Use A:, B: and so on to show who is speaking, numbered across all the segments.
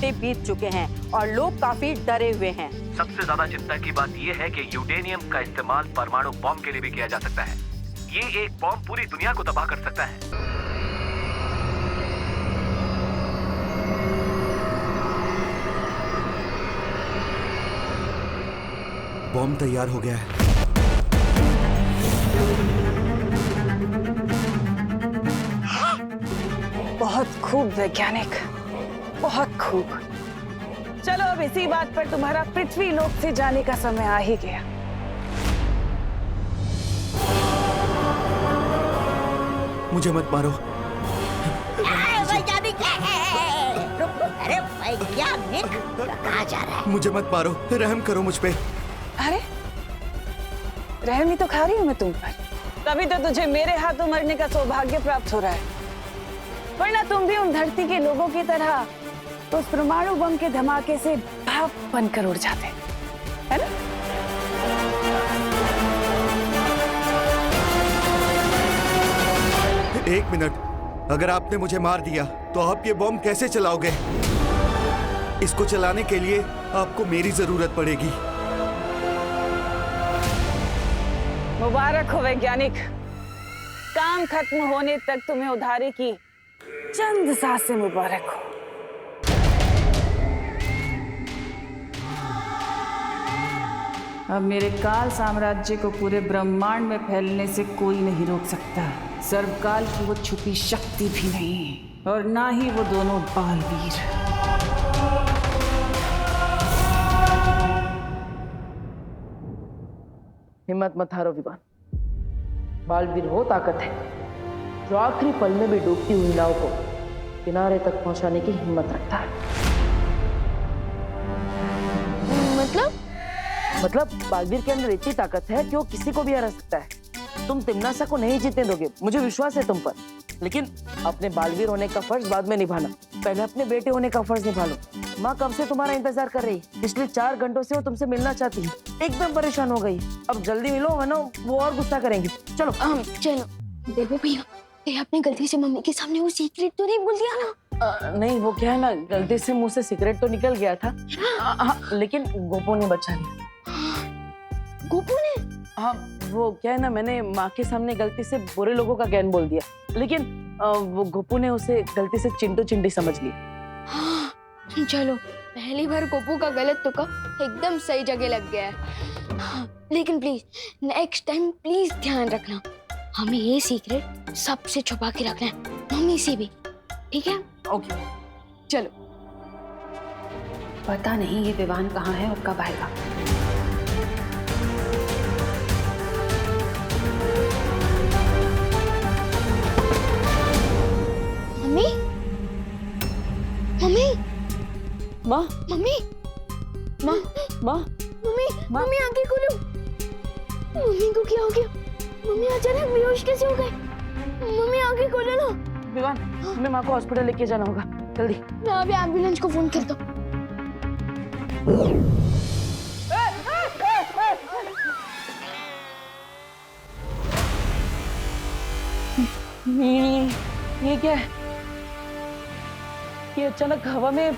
A: हफ्ते बीत चुके हैं और लोग काफी डरे हुए हैं।
B: सबसे ज्यादा चिंता की बात यह है कि यूरेनियम का इस्तेमाल परमाणु बॉम्ब के लिए भी किया जा सकता है। ये एक बॉम्ब पूरी दुनिया को तबाह कर सकता है।
C: बॉम्ब तैयार हो गया है।
D: बहुत खूब वैज्ञानिक, बहुत खूब। चलो अब इसी बात पर तुम्हारा पृथ्वी लोक से जाने का समय आ ही गया।
C: मुझे मत मारो।
E: वैज्ञानिक, अरे वैज्ञानिक कहाँ जा रहा है?
C: मुझे मत मारो, रहम करो मुझ पे।
D: अरे रहम ही तो खा रही हूँ मैं तुम पर, तभी तो तुझे मेरे हाथों मरने का सौभाग्य प्राप्त हो रहा है। वरना तुम भी उन धरती के लोगों की तरह उस परमाणु बम के धमाके से भाप बनकर उड़ जाते, है ना?
C: एक मिनट, अगर आपने मुझे मार दिया तो आप ये बॉम्ब कैसे चलाओगे? इसको चलाने के लिए आपको मेरी जरूरत पड़ेगी।
D: मुबारक हो वैज्ञानिक, काम खत्म होने तक तुम्हें उधारी की चंद सांसें मुबारक हो। अब मेरे काल साम्राज्य को पूरे ब्रह्मांड में फैलने से कोई नहीं रोक सकता। सर्वकाल की वो छुपी शक्ति भी नहीं, और ना ही वो दोनों बालवीर।
F: हिम्मत मत हारो विवान। बालवीर वो ताकत है जो आखिरी पल में भी डूबती हुई नाव को किनारे तक पहुंचाने की हिम्मत रखता है। मतलब बालवीर के अंदर इतनी ताकत है कि वो किसी को भी हरा सकता है। तुम तिम्नासा को नहीं जीतने दोगे, मुझे विश्वास है तुम पर। लेकिन अपने बालवीर होने का फर्ज बाद में निभाना, पहले अपने बेटे होने का फर्ज निभा लो। माँ कब से तुम्हारा इंतजार कर रही, पिछले 4 घंटों से वो तुमसे मिलना चाहती है, एकदम परेशान हो गई। अब जल्दी मिलो वरना वो और गुस्सा करेंगे। चलो
G: चलो। देखो भैया, आपने गलती से मम्मी के सामने वो सीक्रेट तो नहीं बोल दिया ना?
F: नहीं, वो क्या है ना, गलती से मुंह से सिगरेट तो निकल गया था। लेकिन गोपू ने बचा लिया।
G: गोपू ने?
F: हाँ, वो क्या है ना, मैंने माँ के सामने गलती से बुरे लोगों का ज्ञान बोल दिया, लेकिन वो गोपू ने उसे गलती से चिंटू चिंटी समझ लिया।
G: हाँ, चलो, पहली बार गोपू का गलत तुक्का एकदम सही जगह लग गया है। हाँ, लेकिन प्लीज नेक्स्ट टाइम प्लीज ध्यान रखना, हमें ये सीक्रेट सबसे छुपा के रखना है, मम्मी से भी, ठीक है?
F: ओके,
G: चलो।
H: पता नहीं ये विवान कहाँ है और कब आएगा।
G: मम्मी, मम्मी,
F: माँ,
G: मम्मी,
F: माँ, माँ,
G: मम्मी, मम्मी आंखें खोलो। मम्मी को क्या हो गया? मम्मी अचानक बेहोश कैसे हो गए? मम्मी आंखें खोलो ना।
F: विवान, हमें माँ को हॉस्पिटल लेके जाना होगा, जल्दी।
G: मैं अभी एम्बुलेंस को फोन करता हूँ। ये क्या है? ये अचानक हवा में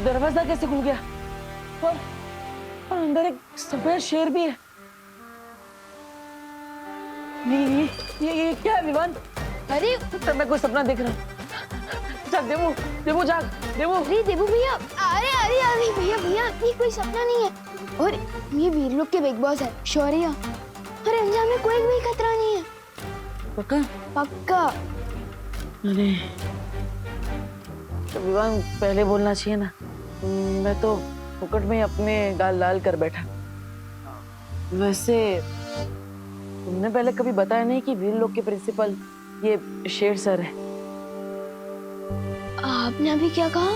G: दरवाजा कैसे खुल गया? और अंदर एक सफेद शेर भी है। ये क्या है विवान? अरे
F: तो मैं कोई सपना देख रहा हूँ। जाग देवू, देवू जाग, देवू।
G: अरे देवू भैया, अरे अरे अरे भैया भैया, ये कोई सपना नहीं है, और ये वीरलोक के बिग बॉस है शौर्य, और अंजाम में कोई भी खतरा नहीं है।
F: पक्का?
G: पक्का।
F: अरे तो विवान पहले बोलना चाहिए ना, मैं तो फुकट में अपने गाल लाल कर बैठा। वैसे तुमने पहले कभी बताया नहीं कि वीरलोक के प्रिंसिपल ये शेर सर है।
G: आपने अभी क्या कहा?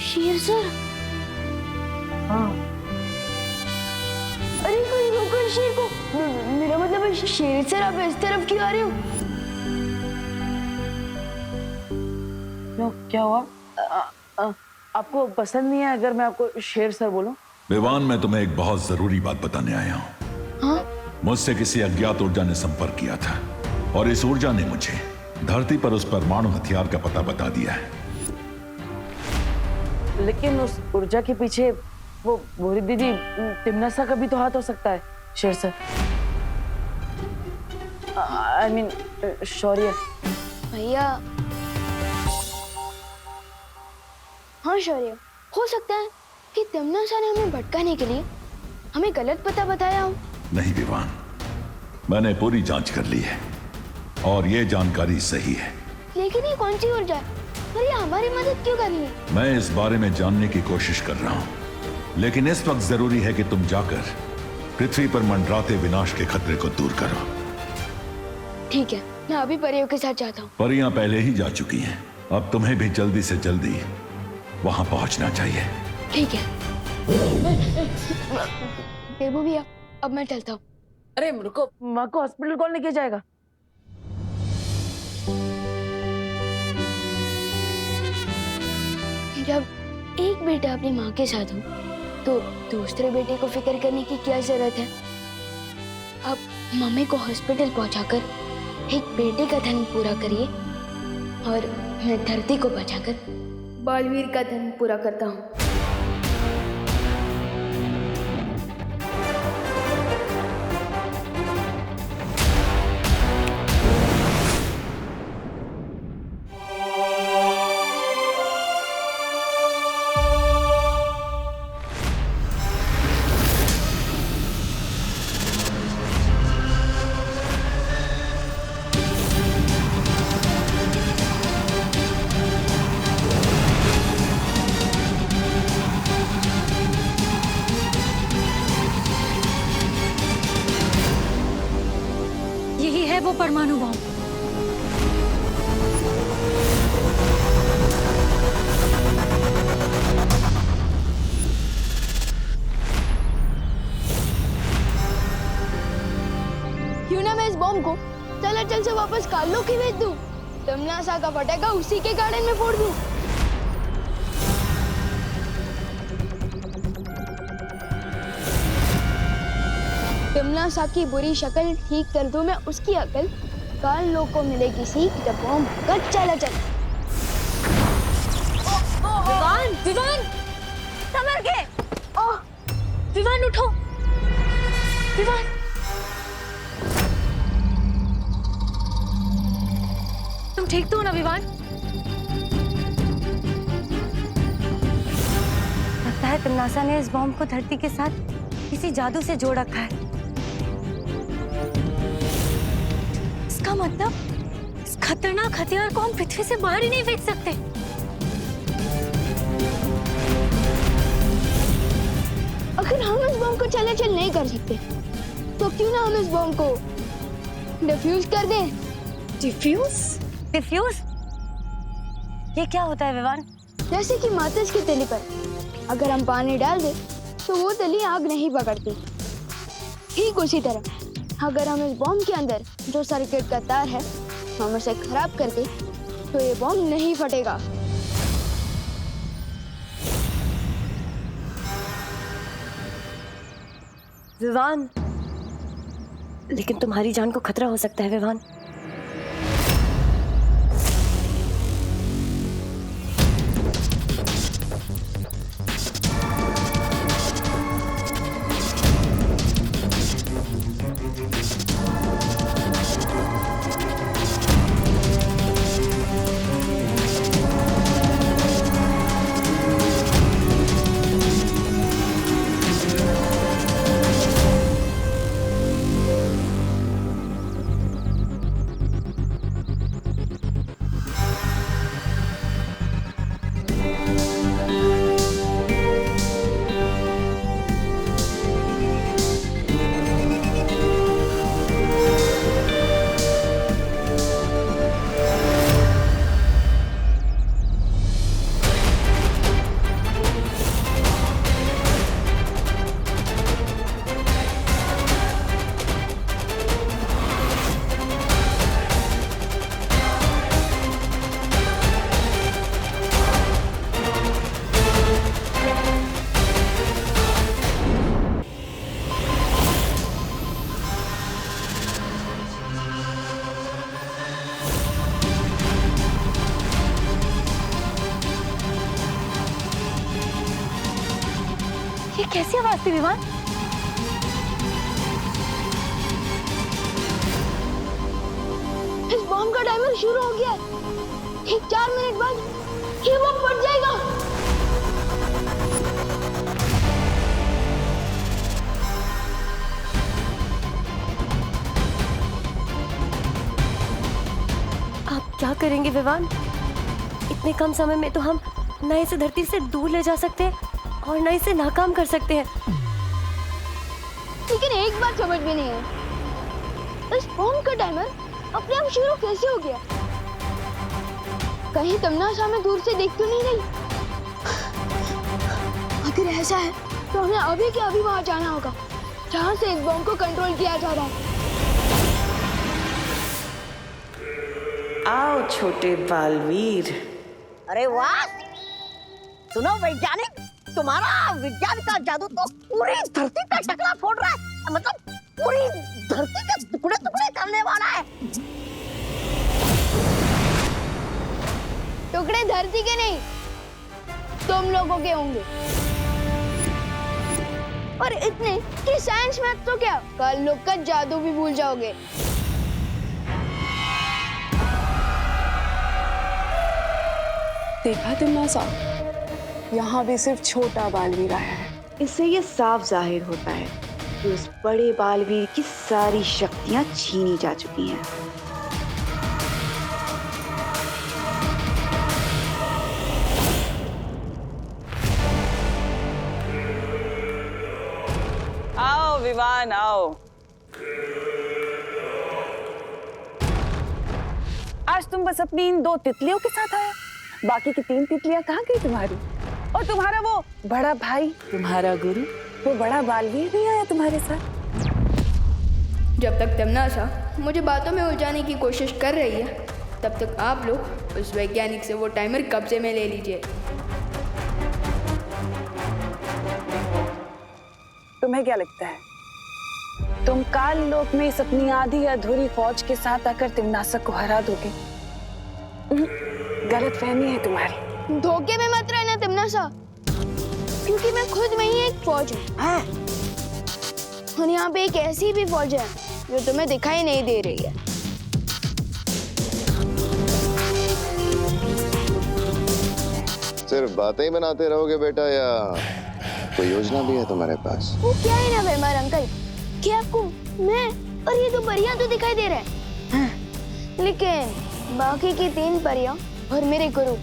G: शेर सर?
F: हाँ।
G: अरे कोई रोको शेर को, मेरा मतलब है शेर सर, आप इस तरफ क्यों आ रहे हो?
F: क्यों, क्या हुआ? आपको पसंद नहीं है अगर मैं आपको शेर सर बोलूं?
I: विवान, मैं तुम्हें एक बहुत जरूरी बात बताने आया हूँ।
G: हाँ?
I: मुझसे किसी अज्ञात ऊर्जा ने संपर्क किया था, और इस ऊर्जा ने मुझे धरती पर उस परमाणु हथियार का पता बता दिया है।
F: लेकिन उस ऊर्जा के पीछे वो भूरी दीदी तिमनासा का भी तो हाथ हो सकता है शेर सर। आई मीन शौर्य।
G: भैया हाँ शौर्य, हो सकता है कि तिमनासा ने हमें भटकाने के लिए हमें गलत पता बताया हो।
I: नहीं विवान, मैंने पूरी जांच कर ली है और ये जानकारी सही है।
G: लेकिन ये कौन सी ऊर्जा है और ये हमारी मदद क्यों कर रही है?
I: मैं इस बारे में जानने की कोशिश कर रहा हूँ, लेकिन इस वक्त जरूरी है कि तुम जाकर पृथ्वी पर मंडराते विनाश के खतरे को दूर करो।
G: ठीक है, मैं अभी परियों के साथ जाता हूँ।
I: परियां पहले ही जा चुकी हैं, अब तुम्हें भी जल्दी से जल्दी वहां पहुंचना चाहिए।
G: ठीक है देवू भैया, अब मैं चलता हूँ।
F: अरे रुको, माँ को हॉस्पिटल कौन लेके जाएगा?
G: जब एक बेटा अपनी माँ के साथ हो तो दूसरे बेटे को फिक्र करने की क्या जरूरत है? अब मम्मी को हॉस्पिटल पहुंचाकर एक बेटे का धन पूरा करिए और मैं धरती को बचाकर बालवीर का धन पूरा करता हूँ।
J: यही है वो परमाणु बम।
G: क्यों ना मैं इस बॉम्ब को चल से वापस कालो की भेज दूं? तिमनासा का फटेगा उसी के गार्डन में फोड़ दूं। तिमनासा की बुरी शक्ल ठीक कर दूं मैं उसकी अकल। काल लोग को मिलेगी सीख जब बॉम्ब कट चला चल।
J: विवान, विवान, संभल के। ओह, विवान उठो, विवान। तुम ठीक तो हो ना विवान?
K: लगता है तिमनासा ने इस बॉम्ब को धरती के साथ किसी जादू से जोड़ रखा है। इसका मतलब इस खतरनाक हथियार को हम पृथ्वी से बाहर ही नहीं फेंक सकते।
G: अगर हम इस बॉम्ब को चलाचल नहीं कर सकते तो क्यों ना हम इस बॉम्ब को डिफ्यूज कर दें?
K: डिफ्यूज? डिफ्यूज? ये क्या होता है विवान?
G: जैसे कि माचिस की तिली पर अगर हम पानी डाल दें तो वो तिली आग नहीं पकड़ती। ठीक उसी तरह अगर हम इस बॉम्ब के अंदर जो सर्किट का तार है हम उसे खराब कर दें तो ये बॉम्ब नहीं फटेगा।
K: विवान, लेकिन तुम्हारी जान को खतरा हो सकता है विवान।
J: ये कैसी आवाज थी विवान?
G: इस बॉम्ब का टाइमर शुरू हो गया है। ठीक 4 मिनट बाद ये बॉम्ब फट जाएगा।
J: आप क्या करेंगे विवान? इतने कम समय में तो हम न इसे धरती से दूर ले जा सकते हैं और न इसे नाकाम कर सकते हैं।
G: लेकिन एक बात समझ में नहीं है, इस बॉम्ब का टाइमर अपने आप शुरू कैसे हो गया? कहीं तमन्ना हमें दूर से देख तो नहीं रही? अगर ऐसा है तो हमें अभी के अभी वहां जाना होगा जहां से इस बॉम्ब को कंट्रोल किया जा रहा है।
D: आओ छोटे बालवीर।
E: अरे वाह, सुनो वैज्ञानिक, तुम्हारा विज्ञान का जादू तो पूरी धरती का टकरा फोड़ रहा है, मतलब पूरी धरती के टुकड़े टुकड़े करने वाला है।
G: टुकड़े धरती के नहीं, तुम लोगों के होंगे। और इतने कि साइंस मैथ तो क्या, कल लोग का जादू भी भूल जाओगे।
D: देखा तुमने साहब, यहाँ भी सिर्फ छोटा बालवीर आया है। इससे ये साफ जाहिर होता है कि उस बड़े बालवीर की सारी शक्तियाँ छीनी जा चुकी हैं। आओ विवान आओ। आज तुम बस अपनी इन 2 तितलियों के साथ आए, बाकी की 3 तितलियां कहाँ गई तुम्हारी? और तुम्हारा वो बड़ा भाई, तुम्हारा गुरु, वो बड़ा बालवीर नहीं आया तुम्हारे साथ?
G: जब तक तमन्ना मुझे बातों में उलझाने की कोशिश कर रही है, तब तक आप लोग उस वैज्ञानिक से वो टाइमर कब्जे में ले लीजिए।
D: तुम्हें क्या लगता है, तुम काल लोक में इस अपनी आधी अधूरी फौज के साथ आकर तिमनासक को हरा दोगे? गलत फहमी है तुम्हारी।
G: धोखे में मत रहना तमन्ना, क्योंकि मैं खुद में ही एक फौज हूँ। और यहाँ पे एक ऐसी भी फौज है जो तुम्हें दिखाई नहीं दे रही है।
L: सिर्फ बातें ही बनाते रहोगे बेटा, या कोई योजना भी है तुम्हारे पास?
G: वो क्या है ना बेमार अंकल, कि आपको मैं और ये 2 परियां तो दिखाई दे रहे हैं, लेकिन बाकी की 3 परियां और मेरे गुरु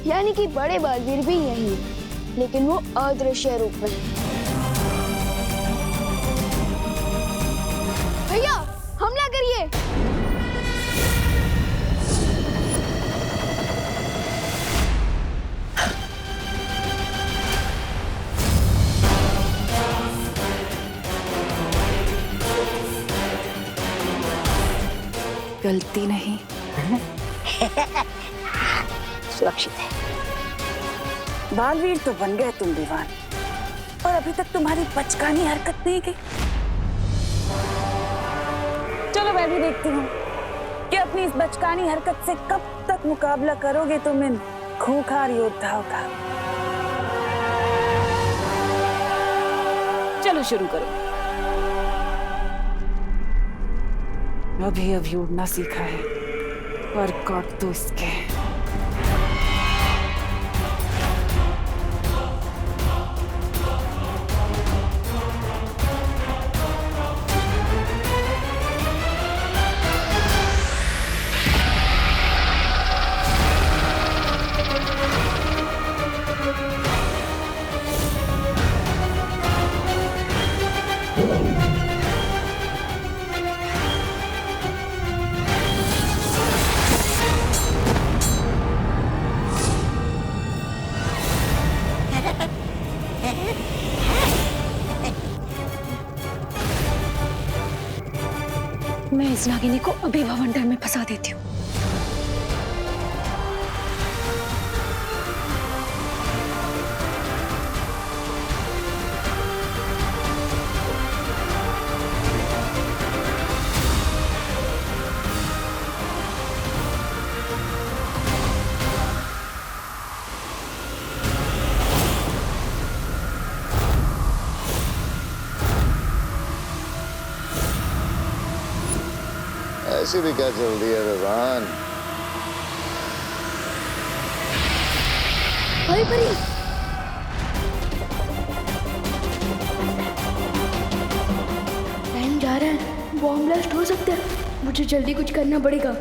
G: यानी कि बड़े बालवीर भी यही है, लेकिन वो अदृश्य रूप में। भैया हमला करिए।
D: गलती नहीं
E: सुरक्षित है।
D: बालवीर तो बन गए तुम दीवान, और अभी तक तुम्हारी बचकानी हरकत नहीं गई। चलो मैं भी देखती हूँ कि अपनी इस बचकानी हरकत से कब तक मुकाबला करोगे तुम इन खूंखार योद्धाओं का। चलो शुरू करो। अभी उड़ना सीखा है, पर काट दो इसके।
K: मैं इस नागिनी को अभी भवंडर में फंसा देती हूँ।
L: ऐसी भी क्या जल्दी है विवान?
G: भाई परी, टाइम जा रहा है, बॉम्ब ब्लास्ट हो सकता है, मुझे जल्दी कुछ करना पड़ेगा।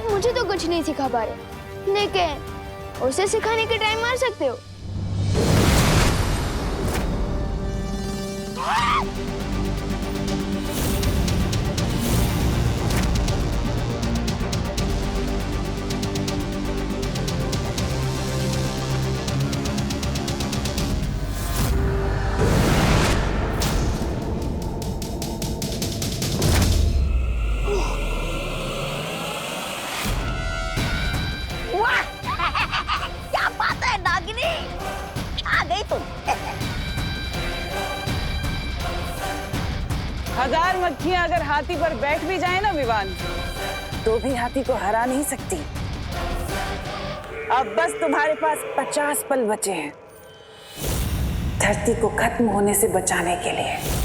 G: मुझे तो कुछ नहीं सिखा पा रहे, लेकिन उसे सिखाने के टाइम मार सकते हो।
D: हजार मक्खियां अगर हाथी पर बैठ भी जाए ना विवान, तो भी हाथी को हरा नहीं सकती। अब बस तुम्हारे पास 50 पल बचे हैं धरती को खत्म होने से बचाने के लिए।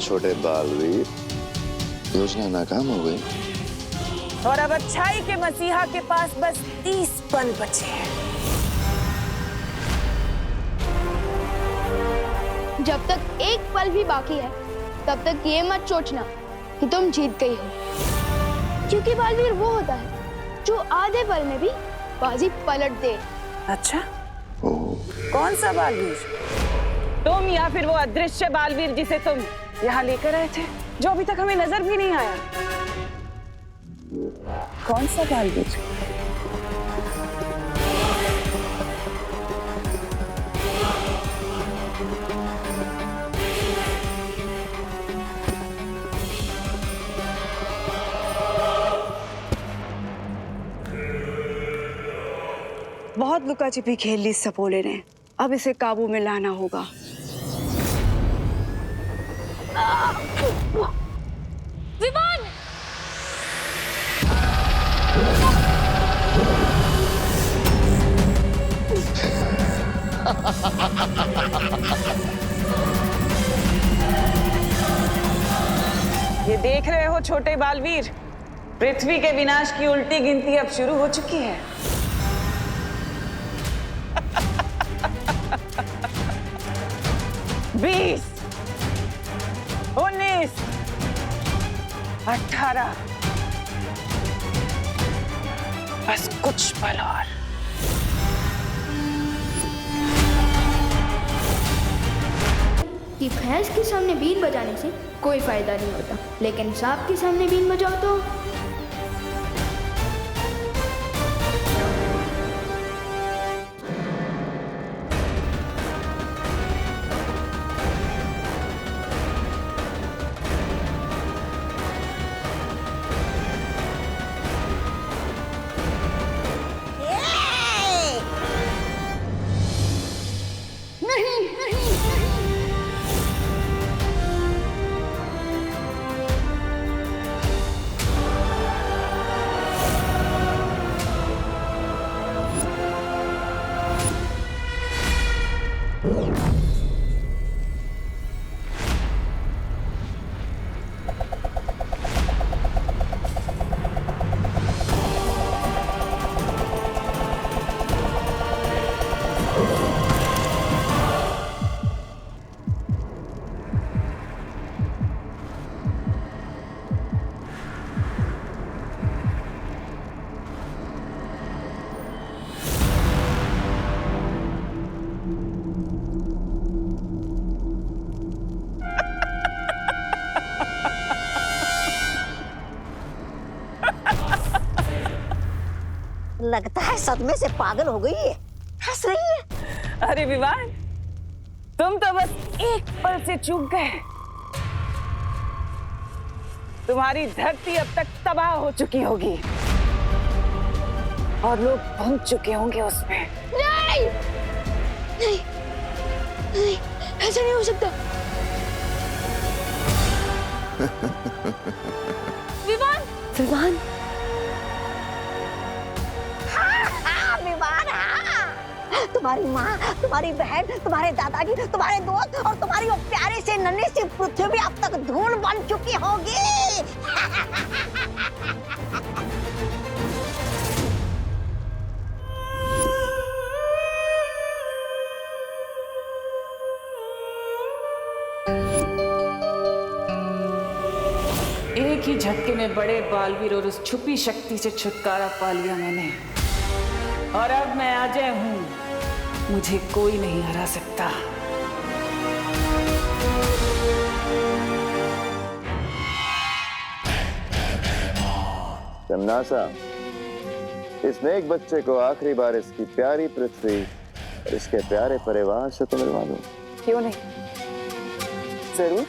L: छोटे बालवीर, योजना नाकाम हो गई
D: और अब अच्छाई के मसीहा के पास बस 30 पल बचे हैं।
G: जब तक एक पल भी बाकी है, तब तक ये मत सोचना कि तुम जीत गई हो, क्योंकि बालवीर वो होता है जो आधे पल में भी बाजी पलट दे।
D: अच्छा, कौन सा बालवीर? तुम या फिर वो अदृश्य बालवीर जिसे तुम यहाँ लेकर आए थे, जो अभी तक हमें नजर भी नहीं आया? कौन सा बालवीर?
M: बहुत लुका छिपी खेल ली सपोले ने, अब इसे काबू में लाना होगा।
K: विवान!
D: ये देख रहे हो छोटे बालवीर, पृथ्वी के विनाश की उल्टी गिनती अब शुरू हो चुकी है। 20, 19, 18, बस कुछ पल और।
G: कि भैंस के सामने बीन बजाने से कोई फायदा नहीं होता, लेकिन सांप के सामने बीन बजाओ तो
E: लगता है सदमे से पागल हो गई है, हंस रही है।
D: अरे विवान, तुम तो बस एक पल से चूक गए। तुम्हारी धरती अब तक तबाह हो चुकी होगी और लोग पहुंच चुके होंगे उसमें।
G: नहीं नहीं नहीं, ऐसा नहीं हो सकता। विवान,
J: विवान,
E: हाँ, विवान, हाँ। तुम्हारी माँ, तुम्हारी बहन, तुम्हारे दादाजी, तुम्हारे दोस्त और तुम्हारी वो प्यारे से नन्ही सी पृथ्वी भी अब तक धूल बन चुकी होगी।
D: एक ही झटके में बड़े बालवीर और उस छुपी शक्ति से छुटकारा पा लिया मैंने, और अब मैं अजय हूं। मुझे कोई नहीं हरा सकता।
L: तमनासा, इस नेक बच्चे को आखिरी बार इसकी प्यारी पृथ्वी और इसके प्यारे परिवार से तो मिलवा दो।
D: क्यों नहीं, जरूर।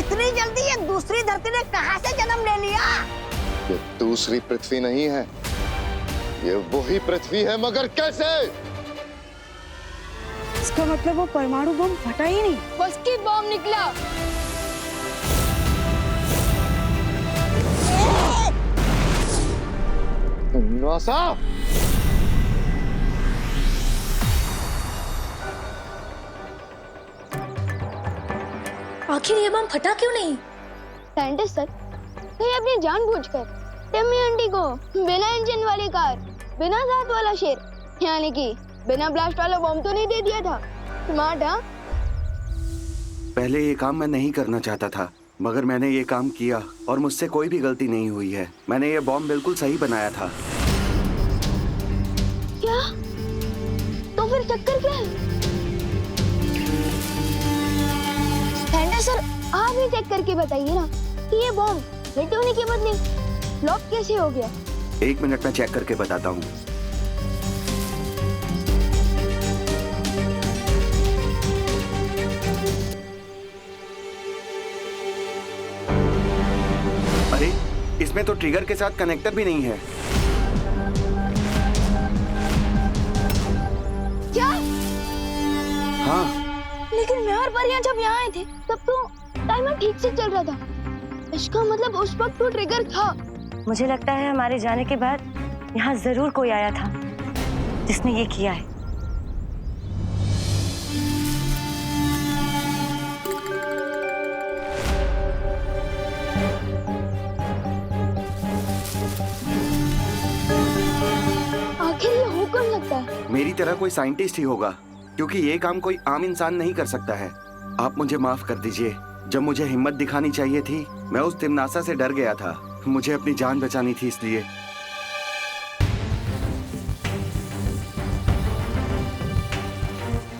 E: इतनी जल्दी ये दूसरी धरती ने कहां से जन्म ले लिया?
L: ये दूसरी पृथ्वी नहीं है, ये वही पृथ्वी है, मगर कैसे?
M: इसका मतलब वो परमाणु बम फटा ही नहीं,
G: बस की बम निकला।
L: नासा!
K: आखिर ये बम फटा क्यों नहीं?
G: साइंटिस्ट सर, कहीं अपनी जानबूझकर टिम्मी आंटी को बिना इंजन वाली कार, बिना दांत वाला शेर, यानी कि बिना ब्लास्ट वाला बम तो नहीं दे दिया था? स्मार्ट, हाँ?
C: पहले ये काम मैं नहीं करना चाहता था, मगर मैंने ये काम किया और मुझसे कोई भी गलती नहीं हुई है। मैंने ये बॉम्ब बिल्कुल सही बनाया था।
G: क्या? तो फिर चक्कर क्या है? सर, आप ही चेक करके बताइए ना कि ये बॉम्ब हिट होने के बदले फ्लॉप कैसे हो गया?
C: 1 मिनट में चेक करके बताता हूँ। अरे, इसमें तो ट्रिगर के साथ कनेक्टर भी नहीं है।
G: क्या?
C: हाँ।
G: लेकिन मैं और परिया जब यहाँ आए थे तब तो टाइमर ठीक से चल रहा था। इसका मतलब उस वक्त तो ट्रिगर था।
J: मुझे लगता है हमारे जाने के बाद यहाँ जरूर कोई आया था जिसने ये किया है।
G: आखिर ये हो कौन सकता है?
C: मेरी तरह कोई साइंटिस्ट ही होगा, क्योंकि ये काम कोई आम इंसान नहीं कर सकता है। आप मुझे माफ कर दीजिए। जब मुझे हिम्मत दिखानी चाहिए थी, मैं उस तिमनासा से डर गया था। मुझे अपनी जान बचानी थी, इसलिए।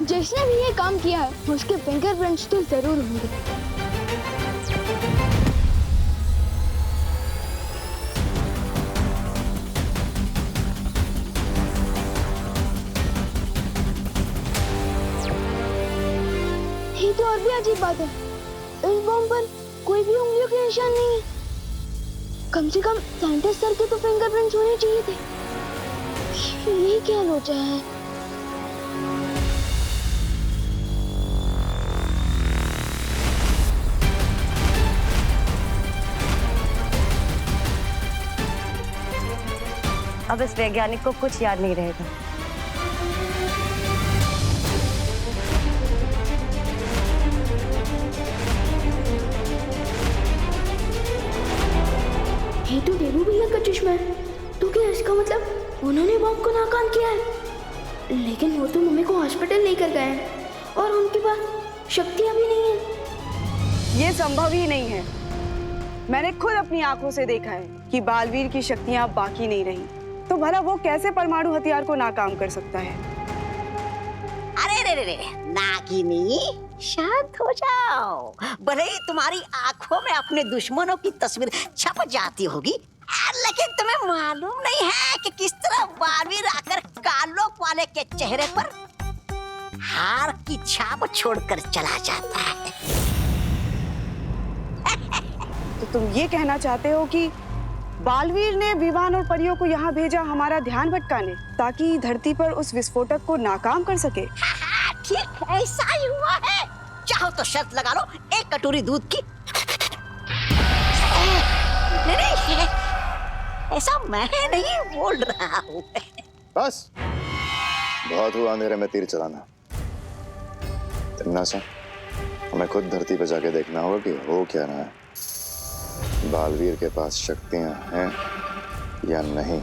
G: जिसने भी ये काम किया है उसके फिंगरप्रिंट्स तो जरूर होंगे। ये तो और भी अजीब बात है, इस बॉम्ब पर कोई भी उंगलियों के निशान नहीं है। कम से कम साइंटिस्ट सर के तो फिंगरप्रिंट्स होने चाहिए थे। ये क्या लोचा है?
J: अब इस वैज्ञानिक को कुछ याद नहीं रहेगा।
G: ये तो देवू भैया का चश्मा है, तो क्या इसका मतलब उन्होंने बॉम्ब को नाकाम किया है? लेकिन वो तो मम्मी को हॉस्पिटल लेकर गए हैं और उनके पास शक्तियाँ भी नहीं है।
M: ये संभव ही नहीं है। मैंने खुद अपनी आंखों से देखा है कि बालवीर की शक्तियां अब बाकी नहीं रही, तो भला वो कैसे परमाणु हथियार को नाकाम कर सकता है?
E: अरे रे रे, नागिनी शांत हो जाओ। भले ही तुम्हारी आंखों में अपने दुश्मनों की तस्वीर छप जाती होगी, लेकिन तुम्हें मालूम नहीं है कि किस तरह बालवीर आकर कालोक वाले के चेहरे पर हार की छाप छोड़कर चला जाता है।
M: तो तुम ये कहना चाहते हो कि बालवीर ने विवान और परियों को यहाँ भेजा हमारा ध्यान भटकाने, ताकि धरती पर उस विस्फोटक को नाकाम कर सके?
E: ठीक ऐसा ही हुआ है। चाहो तो शर्त लगा लो, एक कटोरी दूध की। नहीं, ऐसा मैं नहीं बोल रहा हूँ।
L: बस बहुत हुआ अंधेरे में तीर चलाना। तिम्नासा, हमें खुद धरती पर जाके देखना होगा कि हो क्या रहा है। बालवीर के पास शक्तियां हैं या नहीं।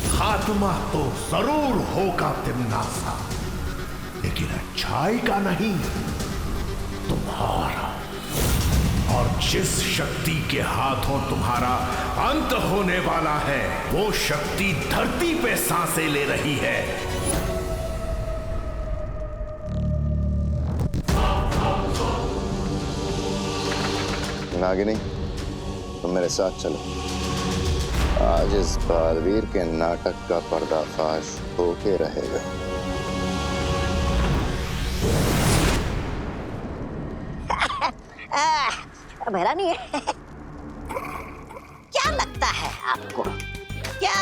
N: खात्मा तो जरूर होगा तिम्नासा, लेकिन अच्छाई का नहीं, तुम्हारा। और जिस शक्ति के हाथों तुम्हारा अंत होने वाला है, वो शक्ति धरती पे सांसें ले रही है।
L: नागिनी, तुम मेरे साथ चलो। आज इस बालवीर के नाटक का पर्दाफाश होके रहेगा।
E: मेरा नहीं है। क्या लगता है आपको, क्या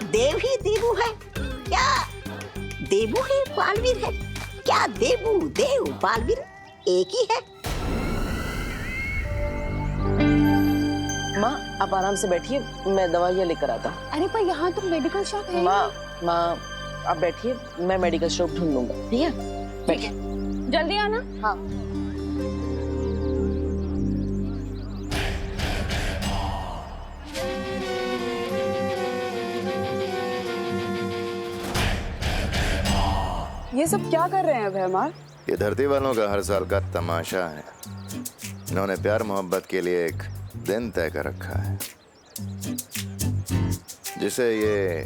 E: देव ही देवू है? क्या देवू ही बालवीर है? क्या देवू देव बालवीर एक ही है?
F: माँ, आप आराम से बैठिए, मैं दवाइयाँ लेकर आता हूँ।
K: अरे पर यहाँ तो मेडिकल शॉप है।
F: माँ आप बैठिए, मैं मेडिकल शॉप ढूंढ लूंगा। ठीक है, बैठिए।
K: जल्दी आना।
F: हाँ।
M: ये सब क्या कर रहे हैं भैमार?
L: ये धरती वालों का हर साल का तमाशा है। इन्होंने प्यार मोहब्बत के लिए एक दिन तय कर रखा है, जिसे ये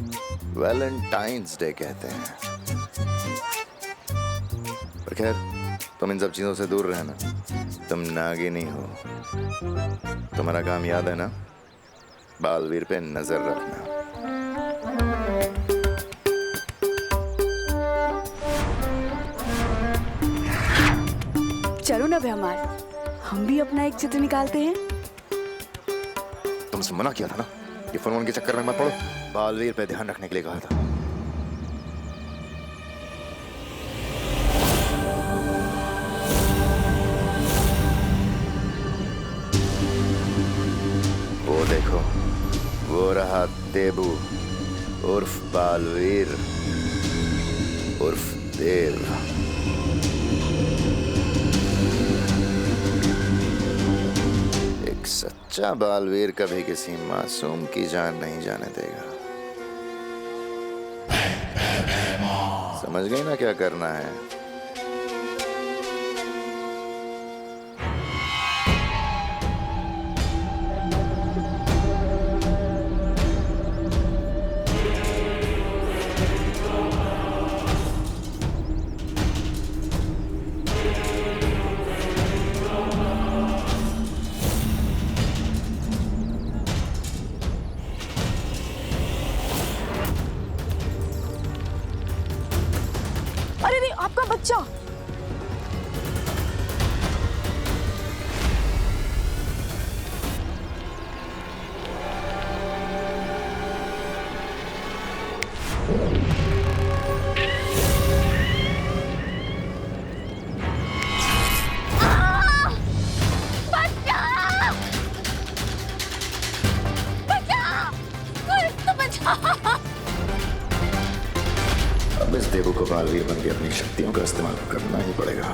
L: वैलेंटाइंस डे कहते हैं। पर खैर, तुम इन सब चीजों से दूर रहना। तुम नागिनी हो। तुम्हारा काम याद है ना? बालवीर पे नजर रखना।
M: चलो ना भैमार, हम भी अपना एक चित्र निकालते हैं।
L: तुमसे मना किया था ना, ये फोन के चक्कर में मत पड़ो। बालवीर पे ध्यान रखने के लिए कहा था। वो देखो, वो रहा देबू उर्फ बालवीर उर्फ देव। सच्चा बालवीर कभी किसी मासूम की जान नहीं जाने देगा। समझ गई ना क्या करना है?
M: आपका बच्चा।
L: अब इस देवू को बालवीर बन के अपनी शक्तियों का इस्तेमाल करना ही पड़ेगा।